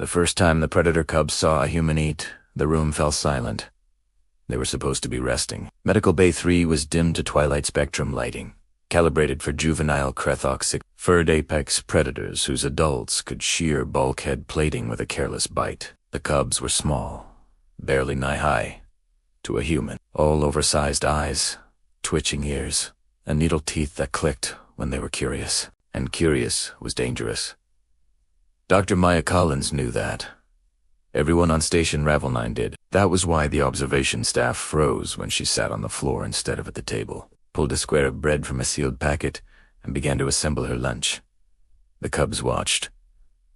The first time the predator cubs saw a human eat, the room fell silent. They were supposed to be resting. Medical Bay 3 was dimmed to twilight spectrum lighting, calibrated for juvenile Krethoxic furred apex predators whose adults could shear bulkhead plating with a careless bite. The cubs were small, barely knee-high, to a human. All oversized eyes, twitching ears, and needle teeth that clicked when they were curious. And curious was dangerous. Dr. Maya Collins knew that. Everyone on Station Ravel 9 did. That was why the observation staff froze when she sat on the floor instead of at the table, pulled a square of bread from a sealed packet, and began to assemble her lunch. The cubs watched.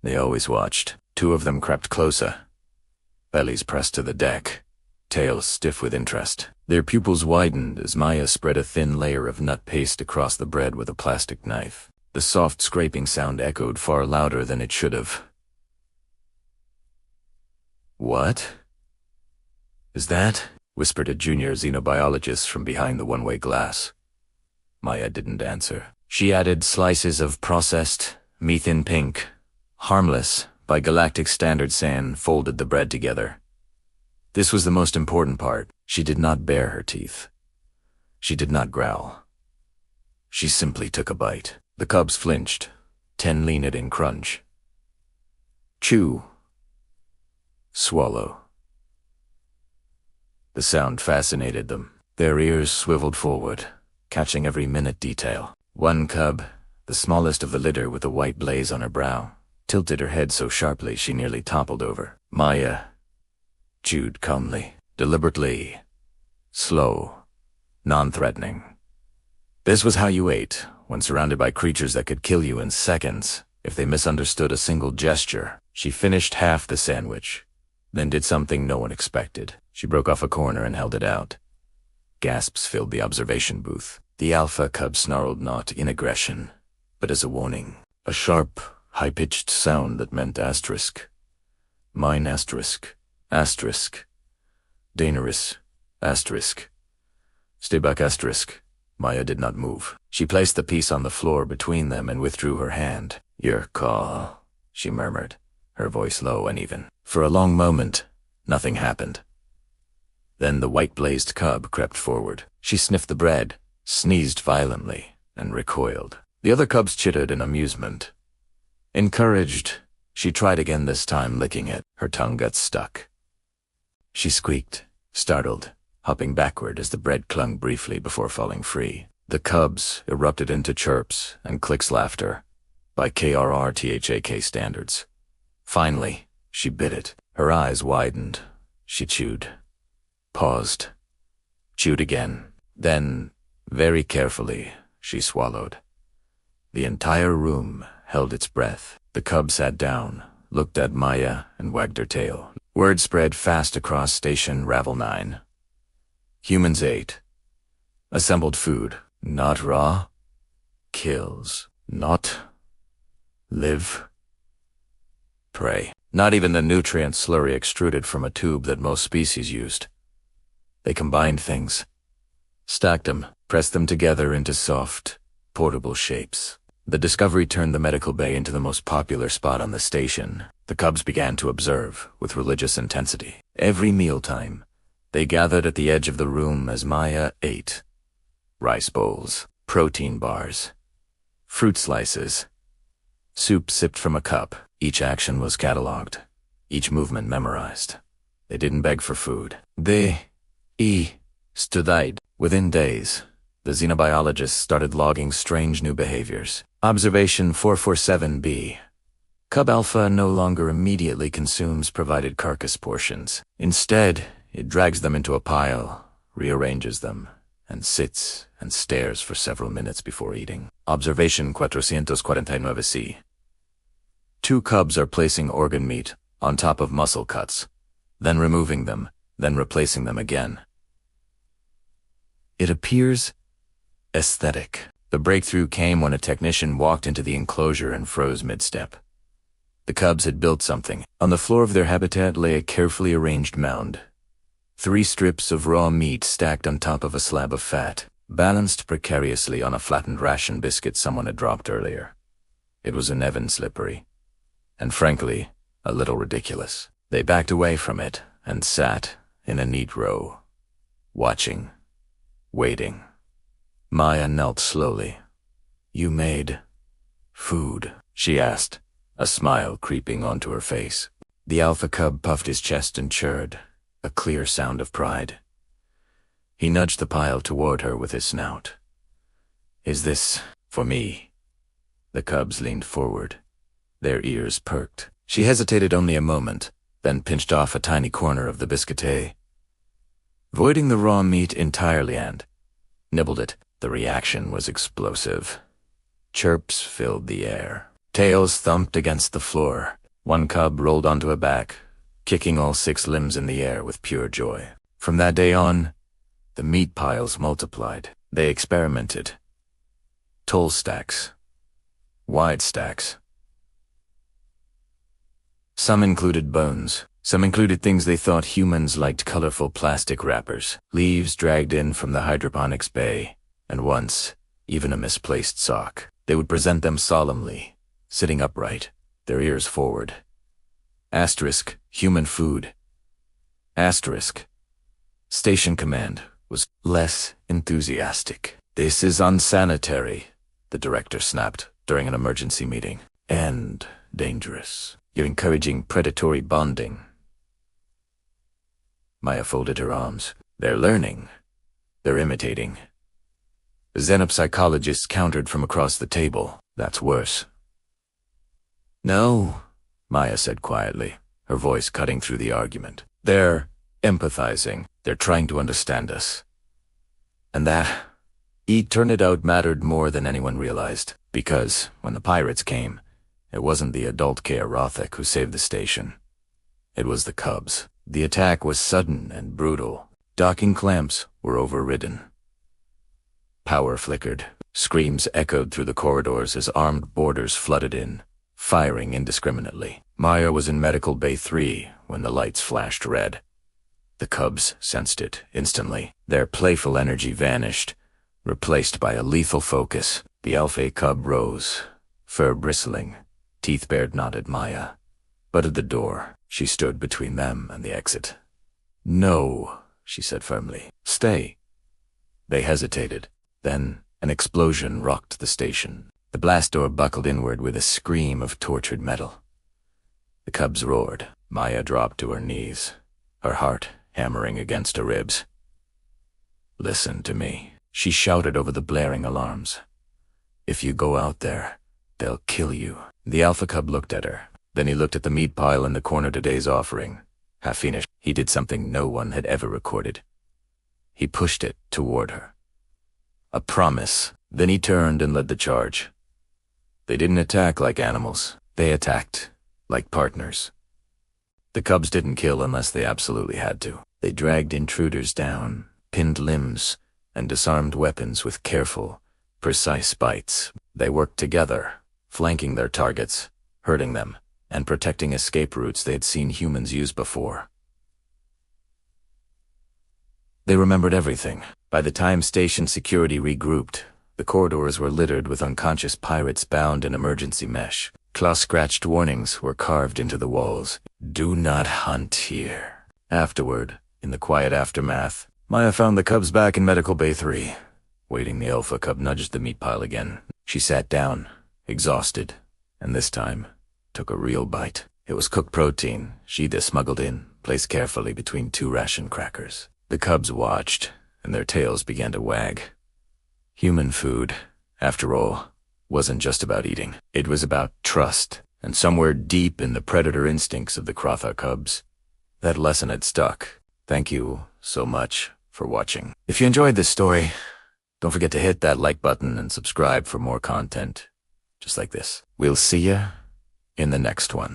They always watched. Two of them crept closer, bellies pressed to the deck, tails stiff with interest. Their pupils widened as Maya spread a thin layer of nut paste across the bread with a plastic knife. The soft scraping sound echoed far louder than it should have. "What is that?" whispered a junior xenobiologist from behind the one-way glass. Maya didn't answer. She added slices of processed, methin pink, harmless, by galactic standard sand, folded the bread together. This was the most important part. She did not bare her teeth. She did not growl. She simply took a bite. The cubs flinched. 10 lean it in crunch. Chew. Swallow. The sound fascinated them. Their ears swiveled forward, catching every minute detail. One cub, the smallest of the litter with a white blaze on her brow, tilted her head so sharply she nearly toppled over. Maya chewed calmly, deliberately, slow, non-threatening. This was how you ate, when surrounded by creatures that could kill you in seconds if they misunderstood a single gesture. She finished half the sandwich, then did something no one expected. She broke off a corner and held it out. Gasps filled the observation booth. The alpha cub snarled not in aggression, but as a warning. A sharp, high-pitched sound that meant asterisk. Mine asterisk. Asterisk. Daenerys. Asterisk. Stay back asterisk. Maya did not move. She placed the piece on the floor between them and withdrew her hand. "Your call," she murmured, her voice low and even. For a long moment, nothing happened. Then the white-blazed cub crept forward. She sniffed the bread, sneezed violently, and recoiled. The other cubs chittered in amusement. Encouraged, she tried again, this time licking it. Her tongue got stuck. She squeaked, startled, hopping backward as the bread clung briefly before falling free. The cubs erupted into chirps and clicks laughter, by KRRTHAK standards. Finally, she bit it. Her eyes widened. She chewed. Paused. Chewed again. Then, very carefully, she swallowed. The entire room held its breath. The cub sat down, looked at Maya, and wagged her tail. Word spread fast across Station Ravel 9. Humans ate. Assembled food. Not raw. Kills. Not. Live. Prey. Not even the nutrient slurry extruded from a tube that most species used. They combined things. Stacked them, pressed them together into soft, portable shapes. The discovery turned the medical bay into the most popular spot on the station. The cubs began to observe, with religious intensity. Every mealtime, they gathered at the edge of the room as Maya ate. Rice bowls, protein bars, fruit slices, soup sipped from a cup. Each action was catalogued, each movement memorized. They didn't beg for food. They studied. Within days, the xenobiologists started logging strange new behaviors. Observation 447b. Cub Alpha no longer immediately consumes provided carcass portions. Instead, it drags them into a pile, rearranges them, and sits and stares for several minutes before eating. Observation 449c. Two cubs are placing organ meat on top of muscle cuts, then removing them, then replacing them again. It appears aesthetic. The breakthrough came when a technician walked into the enclosure and froze mid-step. The cubs had built something. On the floor of their habitat lay a carefully arranged mound. 3 strips of raw meat stacked on top of a slab of fat, balanced precariously on a flattened ration biscuit someone had dropped earlier. It was uneven, slippery, and frankly, a little ridiculous. They backed away from it and sat in a neat row, watching, waiting. Maya knelt slowly. "You made food?" she asked, a smile creeping onto her face. The alpha cub puffed his chest and churred, a clear sound of pride. He nudged the pile toward her with his snout. "Is this for me?" The cubs leaned forward, their ears perked. She hesitated only a moment, then pinched off a tiny corner of the biscuité, voiding the raw meat entirely, and nibbled it. The reaction was explosive. Chirps filled the air. Tails thumped against the floor. One cub rolled onto a back, kicking all 6 limbs in the air with pure joy. From that day on, the meat piles multiplied. They experimented. Tall stacks. Wide stacks. Some included bones. Some included things they thought humans liked: colorful plastic wrappers, leaves dragged in from the hydroponics bay, and once, even a misplaced sock. They would present them solemnly, sitting upright, their ears forward. Asterisk, human food. Asterisk. Station command was less enthusiastic. "This is unsanitary," the director snapped during an emergency meeting. "And dangerous. You're encouraging predatory bonding." Maya folded her arms. "They're learning. They're imitating." The xenopsychologists countered from across the table. "That's worse." "No," Maya said quietly, her voice cutting through the argument. "They're empathizing. They're trying to understand us." And that, it turned out, mattered more than anyone realized, because when the pirates came, it wasn't the adult Kaerothic who saved the station. It was the cubs. The attack was sudden and brutal. Docking clamps were overridden. Power flickered. Screams echoed through the corridors as armed boarders flooded in, firing indiscriminately. Maya was in Medical Bay 3 when the lights flashed red. The cubs sensed it instantly. Their playful energy vanished, replaced by a lethal focus. The alpha cub rose, fur bristling, teeth bared, not at Maya, but at the door. She stood between them and the exit. "No," she said firmly. "Stay." They hesitated. Then an explosion rocked the station. The blast door buckled inward with a scream of tortured metal. The cubs roared. Maya dropped to her knees, her heart hammering against her ribs. "Listen to me," she shouted over the blaring alarms. "If you go out there, they'll kill you." The alpha cub looked at her. Then he looked at the meat pile in the corner, today's offering. Half finished, he did something no one had ever recorded. He pushed it toward her. A promise. Then he turned and led the charge. They didn't attack like animals. They attacked like partners. The cubs didn't kill unless they absolutely had to. They dragged intruders down, pinned limbs, and disarmed weapons with careful, precise bites. They worked together, flanking their targets, hurting them, and protecting escape routes they had seen humans use before. They remembered everything. By the time station security regrouped, the corridors were littered with unconscious pirates bound in emergency mesh. Claw-scratched warnings were carved into the walls. "Do not hunt here." Afterward, in the quiet aftermath, Maya found the cubs back in Medical Bay 3. Waiting, the alpha cub nudged the meat pile again. She sat down, exhausted, and this time took a real bite. It was cooked protein she'd smuggled in, placed carefully between 2 ration crackers. The cubs watched, and their tails began to wag. Human food, after all, wasn't just about eating. It was about trust, and somewhere deep in the predator instincts of the Krotha cubs, that lesson had stuck. Thank you so much for watching. If you enjoyed this story, don't forget to hit that like button and subscribe for more content just like this. We'll see ya in the next one.